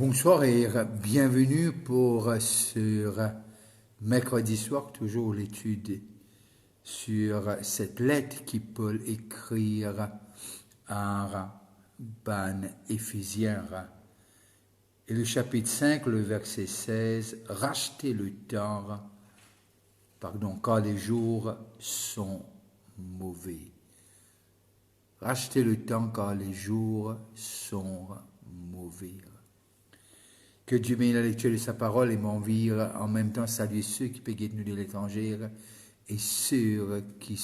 Bonsoir et bienvenue pour ce mercredi soir, toujours l'étude sur cette lettre qui peut écrire à Ban Éphésiens. Et le chapitre 5, le verset 16, rachetez le temps, car les jours sont mauvais. Rachetez le temps car les jours sont mauvais. Que Dieu bénisse la lecture de sa parole et m'envie en même temps saluer ceux qui peuvent nous de l'étranger et ceux qui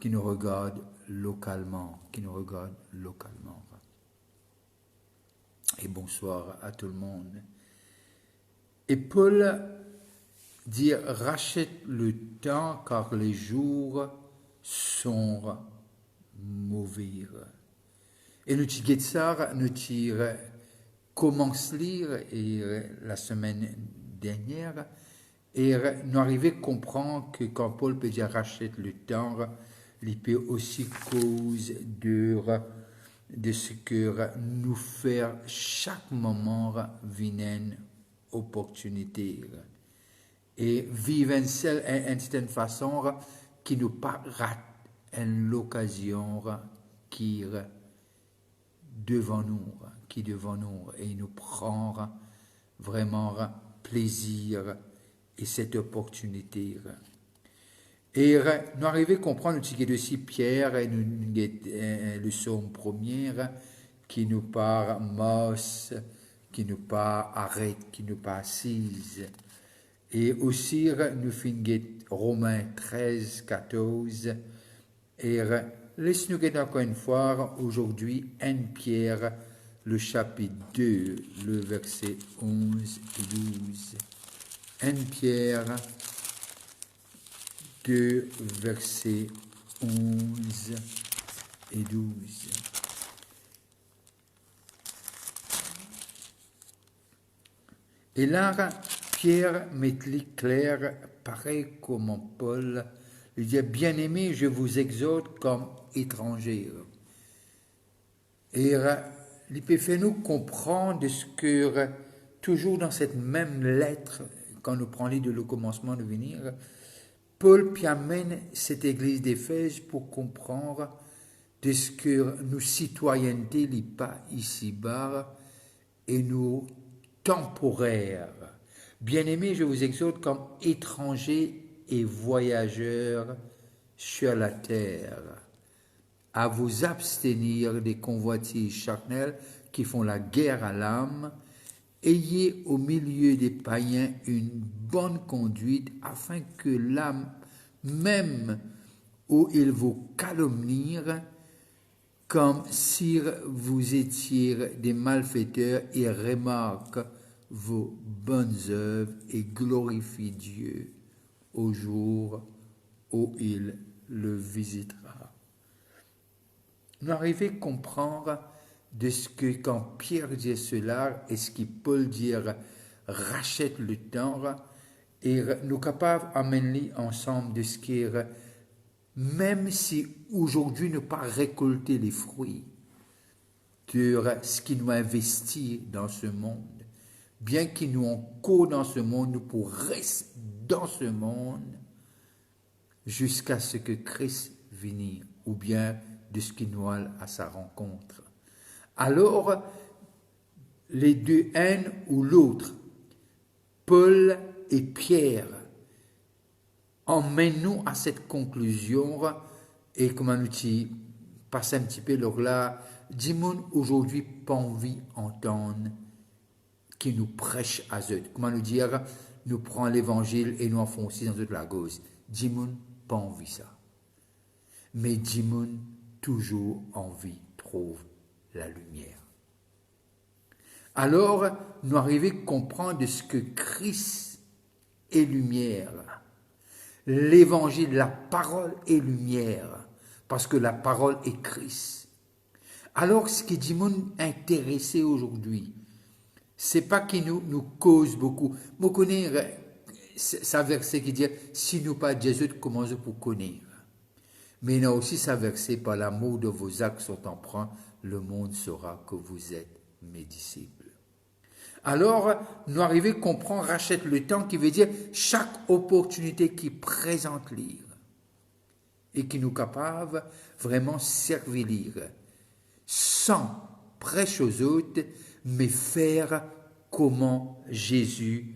nous regardent localement, Et bonsoir à tout le monde. Et Paul dit rachète le temps car les jours sont mauvais. Et nous commence à lire la semaine dernière et nous arrivons à comprendre que quand Paul peut dire rachète le temps, il peut aussi cause de ce que nous faire chaque moment une opportunité et vivre une certaine façon qui nous pas rate l'occasion qui devant nous et nous prend vraiment plaisir et cette opportunité. Et nous arrivons à comprendre aussi Pierre et le psaume premier qui nous part masse, qui nous part arrête, qui nous part assise. Et aussi nous finissons Romains 13, 14 et laisse-nous guetter encore une fois aujourd'hui 1 Pierre, le chapitre 2, le verset 11 et 12. 1 Pierre 2, verset 11 et 12. Et là, Pierre met clair, pareil comme Paul, il dit, bien-aimés, je vous exhorte comme étrangers. Et il peut faire nous comprendre ce que, toujours dans cette même lettre, quand nous prenons de le commencement de venir, Paul amène cette église d'Éphèse pour comprendre de ce que nous citoyenneté n'est pas ici-bas et nous temporaires. Bien-aimés, je vous exhorte comme étrangers et voyageurs sur la terre, à vous abstenir des convoitises charnelles qui font la guerre à l'âme. Ayez au milieu des païens une bonne conduite, afin que l'âme, même où ils vous calomnient, comme si vous étiez des malfaiteurs, et remarquent vos bonnes œuvres et glorifient Dieu au jour où il le visitera. Nous arrivons à comprendre de ce que quand Pierre dit cela et ce que Paul dit rachète le temps et nous sommes capables d'amener ensemble de ce qui est même si aujourd'hui nous pas récolter les fruits de ce qui nous investit dans ce monde, bien qu'il nous encore dans ce monde, nous pourrons rester dans ce monde jusqu'à ce que Christ vienne, ou bien de ce qui nous a à sa rencontre. Alors, les deux, un ou l'autre, Paul et Pierre, emmènent-nous à cette conclusion, et comment nous passe un petit peu là, dis-moi aujourd'hui pas envie d'entendre qui nous prêche à eux. Comment nous dire, nous prenons l'évangile et nous en faisons aussi dans toute la gauche. Dis-moi pas envie ça. Mais dis-moi toujours envie trouve la lumière. Alors, nous arrivons à comprendre ce que Christ est lumière. L'évangile, la parole est lumière, parce que la parole est Christ. Alors, ce qui dit nous intéressé aujourd'hui, c'est pas qui nous cause beaucoup. Je connais ça verset qui dit si nous pas Jésus, comment je pour connaître. Mais il y a aussi ça verset par l'amour de vos actes sont empreints, le monde saura que vous êtes mes disciples. Alors, nous arrivons à comprendre, rachète le temps, qui veut dire chaque opportunité qui présente lire et qui nous capable vraiment servir lire, sans prêcher aux autres, mais faire comment Jésus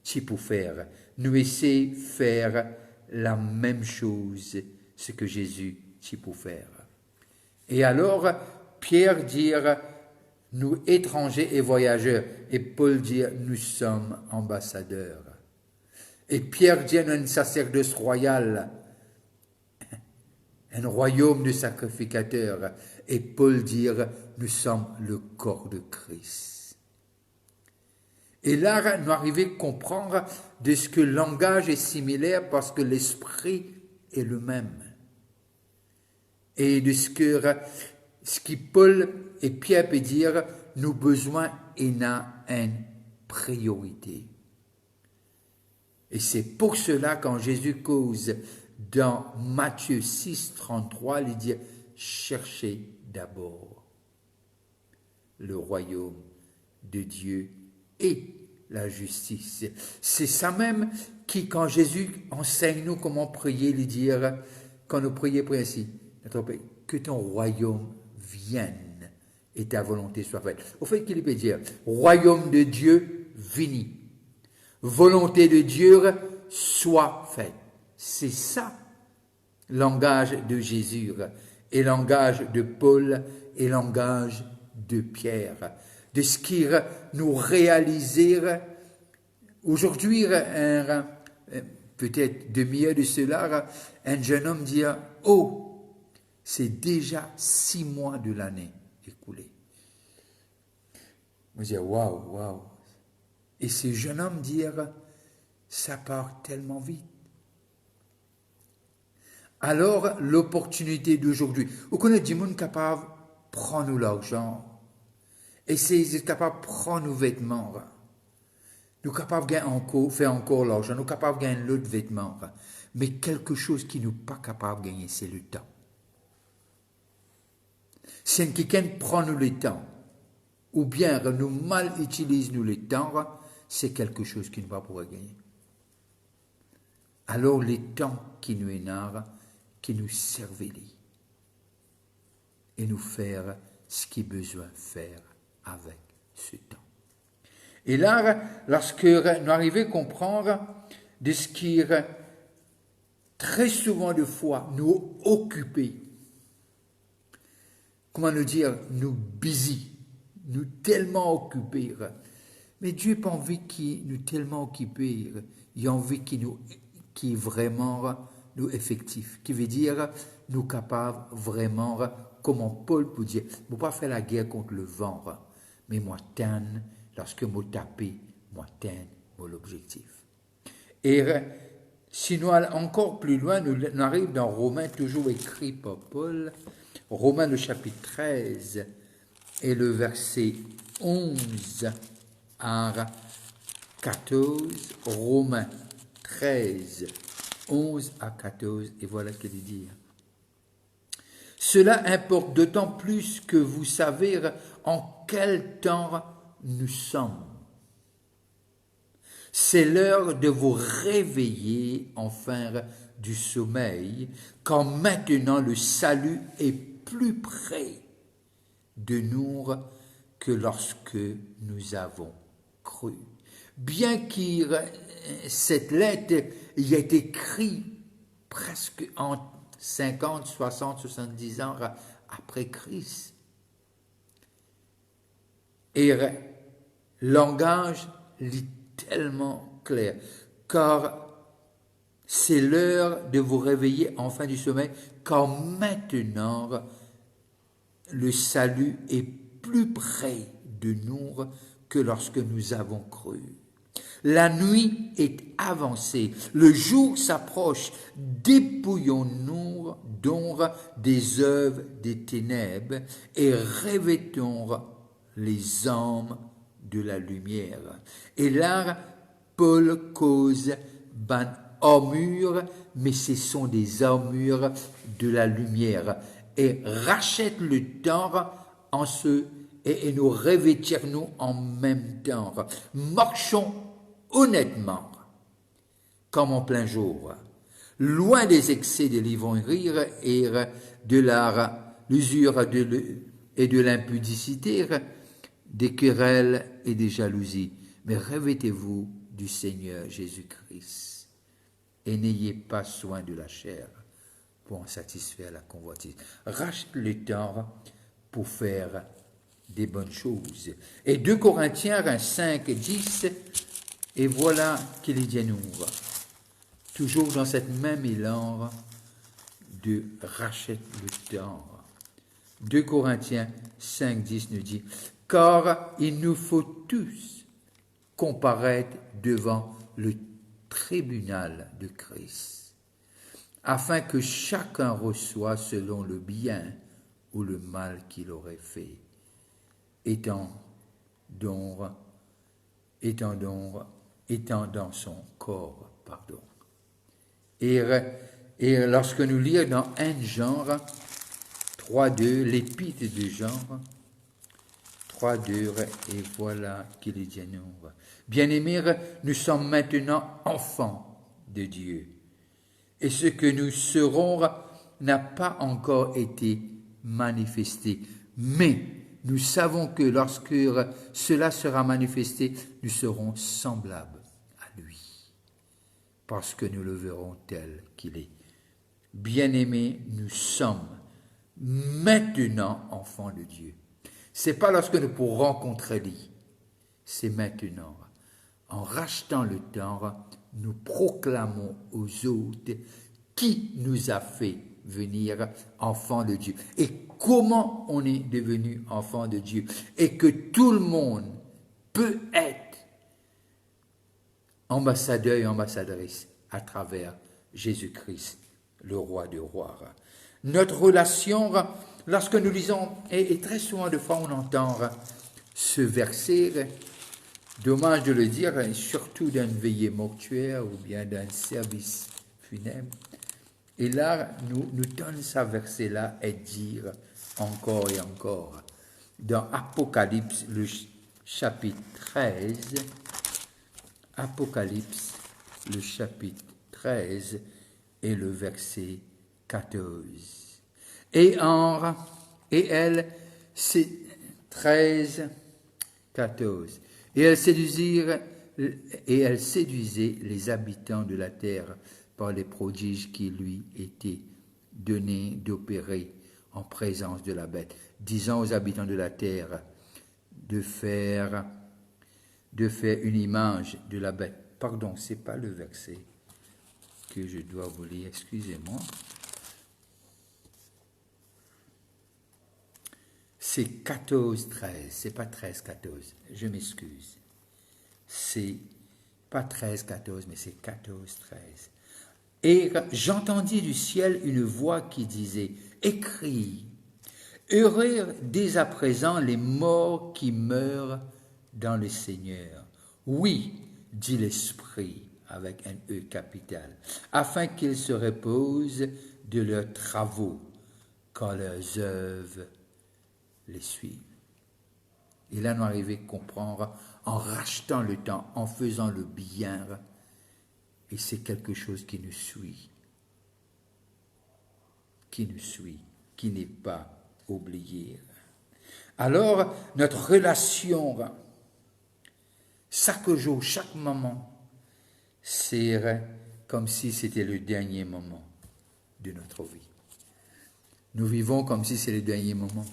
t'y pour faire. Nous essayons de faire la même chose, ce que Jésus t'y pour faire. Et alors, Pierre dit, nous étrangers et voyageurs, et Paul dit, nous sommes ambassadeurs. Et Pierre dit, un sacerdoce royal, un royaume de sacrificateurs, et Paul dit, nous sommes le corps de Christ. Et là, nous arrivons à comprendre de ce que le langage est similaire parce que l'esprit est le même. Et de ce qui Paul et Pierre peut dire, nous besoin et a une priorité. Et c'est pour cela quand Jésus cause dans Matthieu 6, 33, il dit, cherchez d'abord le royaume de Dieu et la justice. C'est ça même qui, quand Jésus enseigne nous comment prier, lui dire, quand nous prions ainsi, notre Père, que ton royaume vienne et ta volonté soit faite. Au fait qu'il peut dire, royaume de Dieu vini, volonté de Dieu soit faite. C'est ça, langage de Jésus, et langage de Paul, et langage de Pierre, de ce qui nous réaliser aujourd'hui, peut-être demi-heure de cela, un jeune homme dit, oh, c'est déjà 6 mois de l'année écoulée. Je dis, waouh. Et ce jeune homme dit, ça part tellement vite. Alors, l'opportunité d'aujourd'hui. Vous connaissez du monde capable de prendre l'argent. Et c'est capable de prendre nos vêtements. Nous sommes capables de faire encore l'argent. Nous sommes capables de gagner l'autre vêtement. Mais quelque chose qui nous pas capable de gagner, c'est le temps. Si quelqu'un prend nous le temps, ou bien nous mal utilisons nous le temps, c'est quelque chose qui ne va pas pouvoir gagner. Alors, le temps qui nous énerve, qui nous servent et nous faire ce qu'il y a besoin de faire avec ce temps. Et là, lorsque nous arrivons à comprendre de ce qui très souvent de fois nous occuper, comment nous dire, nous busy, nous tellement occupés. Mais Dieu n'a pas envie qu'il nous tellement occupés, il a envie qu'il vraiment nous effectif, qui veut dire nous capables vraiment, comme Paul peut dire, je ne pas faire la guerre contre le vent, mais moi t'aime, lorsque moi taper, moi t'aime mon objectif. Et si nous allons encore plus loin, nous arrivons dans Romains, toujours écrit par Paul, Romains le chapitre 13 et le verset 11 à 14, Romains 13, 11 à 14, et voilà ce qu'il dit. Cela importe d'autant plus que vous savez en quel temps nous sommes. C'est l'heure de vous réveiller enfin du sommeil, quand maintenant le salut est plus près de nous que lorsque nous avons cru. Bien que cette lettre y ait été écrite presque en 50, 60, 70 ans après Christ. Et le langage est tellement clair, car c'est l'heure de vous réveiller enfin du sommeil, car maintenant le salut est plus près de nous que lorsque nous avons cru. La nuit est avancée, le jour s'approche, dépouillons-nous donc des œuvres des ténèbres et revêtons les âmes de la lumière. Et là, Paul cause ban armure, mais ce sont des armures de la lumière, et rachète le temps en ce et nous revêtir nous en même temps. Marchons honnêtement, comme en plein jour, loin des excès de l'ivrognerie et de l'usure et de l'impudicité, des querelles et des jalousies. Mais revêtez-vous du Seigneur Jésus-Christ et n'ayez pas soin de la chair pour en satisfaire la convoitise. Rachetez le temps pour faire des bonnes choses. Et 2 Corinthiens 5, 10, et voilà qu'il dit à nous, toujours dans cette même élan de rachète le temps. 2 Corinthiens 5, 10 nous dit, car il nous faut tous comparaître devant le tribunal de Christ, afin que chacun reçoive selon le bien ou le mal qu'il aurait fait, étant dans son corps, pardon. Et lorsque nous lisons dans 1 Jean 3.2, l'épître de Jean 3.2, et voilà qu'il dit à nous, bien-aimés, nous sommes maintenant enfants de Dieu, et ce que nous serons n'a pas encore été manifesté, mais nous savons que lorsque cela sera manifesté, nous serons semblables à lui, parce que nous le verrons tel qu'il est. Bien-aimés, nous sommes maintenant enfants de Dieu. C'est pas lorsque nous pourrons rencontrer lui, c'est maintenant. En rachetant le temps, nous proclamons aux autres qui nous a fait venir enfants de Dieu et comment on est devenu enfant de Dieu et que tout le monde peut être ambassadeur et ambassadrice à travers Jésus-Christ, le roi des rois. Notre relation, lorsque nous lisons, et très souvent de fois on entend ce verset, dommage de le dire, surtout d'une veillée mortuaire ou bien d'un service funèbre. Et là, nous donne ce verset-là et dire encore et encore. Dans Apocalypse, le chapitre 13, Apocalypse, le chapitre 13 et le verset 14. Et elle, c'est 13, 14. Et elle séduisait les habitants de la terre par les prodiges qui lui étaient donnés d'opérer en présence de la bête, disant aux habitants de la terre de faire une image de la bête. Pardon, c'est pas le verset que je dois vous lire, excusez-moi. C'est 14, 13, c'est pas 13, 14, je m'excuse. C'est pas 13, 14, mais c'est 14, 13. Et j'entendis du ciel une voix qui disait, écris, heureux dès à présent les morts qui meurent dans le Seigneur. Oui, dit l'Esprit, avec un E capital, afin qu'ils se reposent de leurs travaux, quand leurs œuvres les suivent. Et là, nous arrivons à comprendre en rachetant le temps, en faisant le bien, et c'est quelque chose qui nous suit, qui n'est pas oublié. Alors, notre relation, chaque jour, chaque moment, c'est comme si c'était le dernier moment de notre vie. Nous vivons comme si c'est le dernier moment.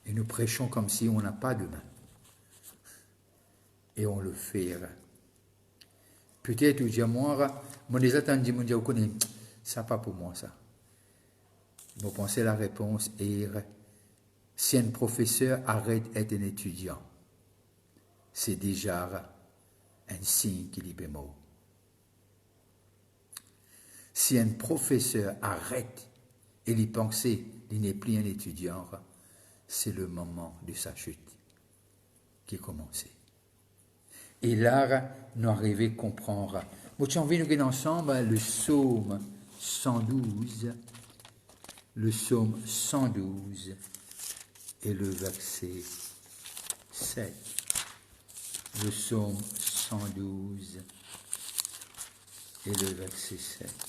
Et nous prêchons comme si on n'a pas demain. Et on le fait. Peut-être, je moi, les attendus, mon Dieu, ça pas pour moi, ça. Vous pensez la réponse est, si un professeur arrête d'être un étudiant, c'est déjà un signe qu'il est mort. Si un professeur arrête et lui penser qu'il n'est plus un étudiant, c'est le moment de sa chute qui est commencé. Et là, nous arrivons à comprendre. Moi, j'ai envie de nous ensemble le psaume 112. Le psaume 112. et le verset 7. Le psaume 112 et le verset 7.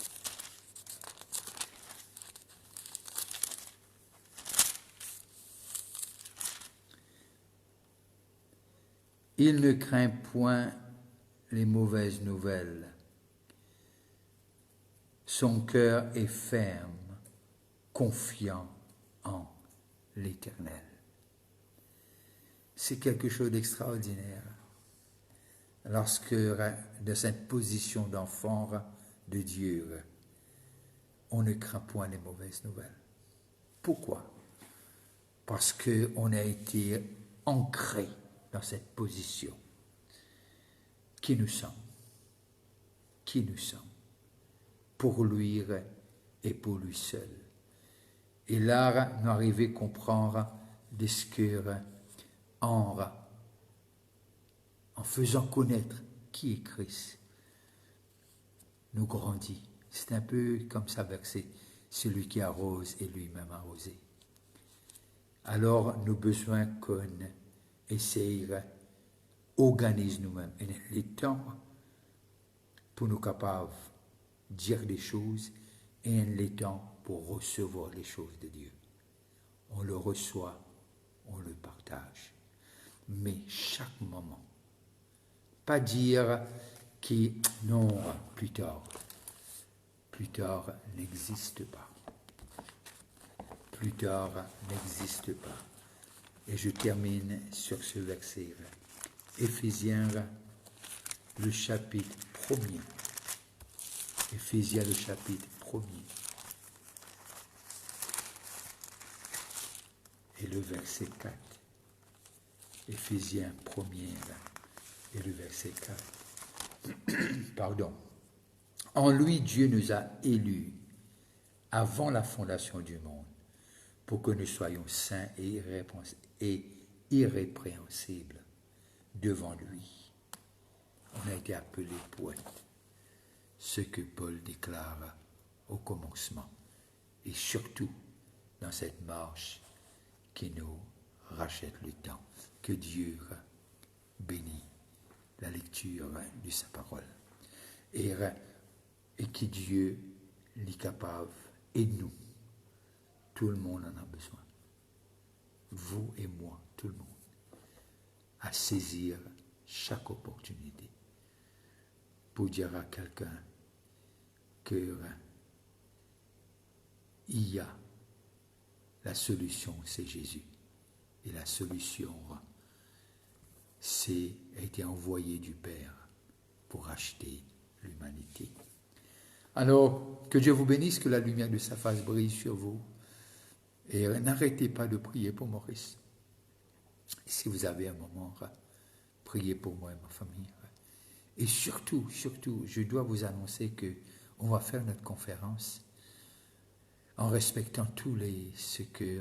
Il ne craint point les mauvaises nouvelles. Son cœur est ferme, confiant en l'Éternel. C'est quelque chose d'extraordinaire. Lorsque, de cette position d'enfant de Dieu, on ne craint point les mauvaises nouvelles. Pourquoi? Parce qu'on a été ancré dans cette position. Qui nous sommes? Qui nous sommes? Pour lui et pour lui seul. Et là, nous arrivons à comprendre de ce que en faisant connaître qui est Christ, nous grandit. C'est un peu comme ça, verset, celui qui arrose est lui-même arrosé. Alors, nous avons besoin qu'on essaye, organise nous-mêmes les temps pour nous capables de dire des choses et les temps pour recevoir les choses de Dieu. On le reçoit, on le partage. Mais chaque moment, pas dire que non, plus tard n'existe pas. Plus tard n'existe pas. Et je termine sur ce verset. Éphésiens, le chapitre 1er. Éphésiens, le chapitre 1er. Et le verset 4. Éphésiens 1er et le verset 4. Pardon. En lui, Dieu nous a élus avant la fondation du monde pour que nous soyons saints et irrépréhensibles devant lui. On a été appelés pour être ce que Paul déclare au commencement et surtout dans cette marche qui nous rachète le temps. Que Dieu bénisse la lecture de sa parole et que Dieu est capable et nous, tout le monde en a besoin, vous et moi, tout le monde, à saisir chaque opportunité pour dire à quelqu'un que il y a la solution, c'est Jésus. Et la solution, c'est a été envoyé du Père pour racheter l'humanité. Alors, que Dieu vous bénisse, que la lumière de sa face brille sur vous. Et n'arrêtez pas de prier pour Maurice. Si vous avez un moment, priez pour moi et ma famille. Et surtout, je dois vous annoncer qu'on va faire notre conférence en respectant ce qui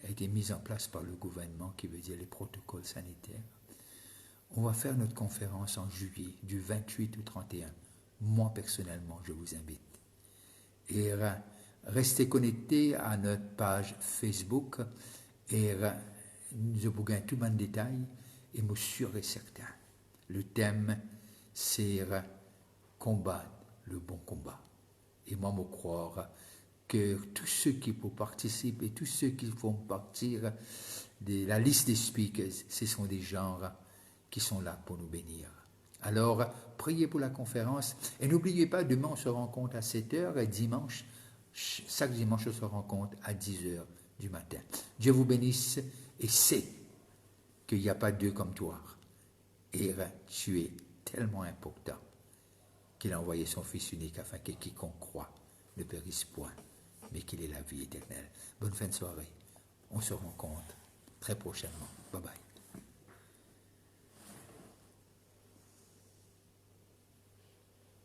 a été mis en place par le gouvernement, qui veut dire les protocoles sanitaires. On va faire notre conférence en juillet, du 28 au 31. Moi, personnellement, je vous invite. Et restez connectés à notre page Facebook et nous avons tout le détail et je suis sûr et certain. Le thème, c'est combattre le bon combat. Et moi, je crois que tous ceux qui peuvent participer, tous ceux qui font partir de la liste des speakers, ce sont des gens qui sont là pour nous bénir. Alors, priez pour la conférence et n'oubliez pas, demain on se rencontre à 7h et dimanche, chaque dimanche on se rencontre à 10h du matin. Dieu vous bénisse et sait qu'il n'y a pas deux comme toi. Et tu es tellement important qu'il a envoyé son Fils unique afin que quiconque croit ne périsse point, mais qu'il ait la vie éternelle. Bonne fin de soirée. On se rencontre très prochainement. Bye bye.